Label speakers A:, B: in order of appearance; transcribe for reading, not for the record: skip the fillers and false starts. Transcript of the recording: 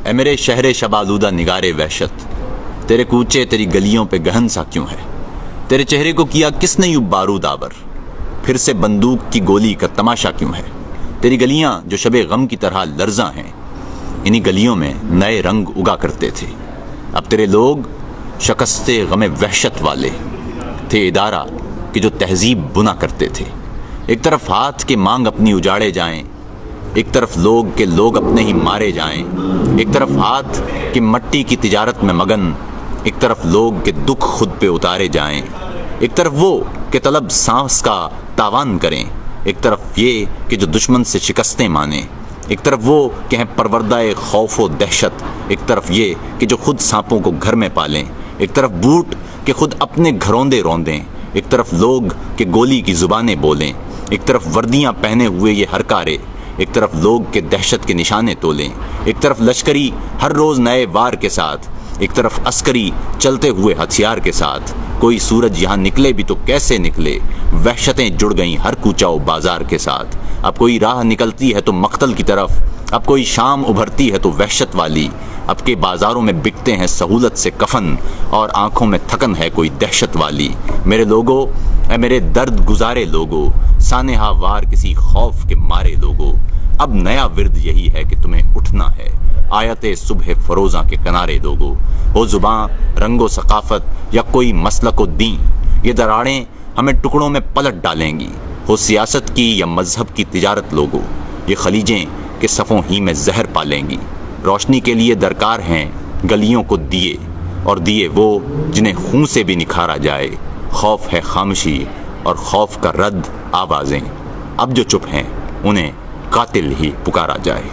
A: اے میرے شہر شب آلودہ نگارے وحشت، تیرے کوچے تیری گلیوں پہ گہن سا کیوں ہے؟ تیرے چہرے کو کیا کس نے یوں بارود آور؟ پھر سے بندوق کی گولی کا تماشا کیوں ہے؟ تیری گلیاں جو شب غم کی طرح لرزاں ہیں، انہی گلیوں میں نئے رنگ اگا کرتے تھے۔ اب تیرے لوگ شکستے غم وحشت والے تھے، ادارہ کہ جو تہذیب بنا کرتے تھے۔ ایک طرف ہاتھ کے مانگ اپنی اجاڑے جائیں، ایک طرف لوگ کے لوگ اپنے ہی مارے جائیں، ایک طرف ہاتھ کی مٹی کی تجارت میں مگن، ایک طرف لوگ کے دکھ خود پہ اتارے جائیں، ایک طرف وہ کہ طلب سانس کا تاوان کریں، ایک طرف یہ کہ جو دشمن سے شکستیں مانیں، ایک طرف وہ کہ ہیں پروردہ خوف و دہشت، ایک طرف یہ کہ جو خود سانپوں کو گھر میں پالیں، ایک طرف بوٹ کہ خود اپنے گھروندے روندیں، ایک طرف لوگ کہ گولی کی زبانیں بولیں، ایک طرف وردیاں پہنے ہوئے یہ ہرکارے، ایک طرف لوگ کے دہشت کے نشانے تولیں، ایک طرف لشکری ہر روز نئے وار کے ساتھ، ایک طرف عسکری چلتے ہوئے ہتھیار کے ساتھ۔ کوئی سورج یہاں نکلے بھی تو کیسے نکلے، وحشتیں جڑ گئیں ہر کوچہ و بازار کے ساتھ۔ اب کوئی راہ نکلتی ہے تو مقتل کی طرف، اب کوئی شام ابھرتی ہے تو وحشت والی، اب کے بازاروں میں بکتے ہیں سہولت سے کفن، اور آنکھوں میں تھکن ہے کوئی دہشت والی۔ میرے لوگو، اے میرے درد گزارے لوگو، سانحہ وار کسی خوف کے مارے لوگو، اب نیا ورد یہی ہے کہ تمہیں اٹھنا ہے، آیت صبح فروزاں کے کنارے لوگو۔ ہو زباں رنگ و ثقافت یا کوئی مسلک و دین، یہ دراڑیں ہمیں ٹکڑوں میں پلٹ ڈالیں گی۔ ہو سیاست کی یا مذہب کی تجارت لوگو، یہ خلیجیں کہ صفوں ہی میں زہر پالیں گی۔ روشنی کے لیے درکار ہیں گلیوں کو دیے، اور دیے وہ جنہیں خون سے بھی نکھارا جائے۔ خوف ہے خاموشی اور خوف کا رد آوازیں، اب جو چپ ہیں انہیں قاتل ہی پکارا جائے۔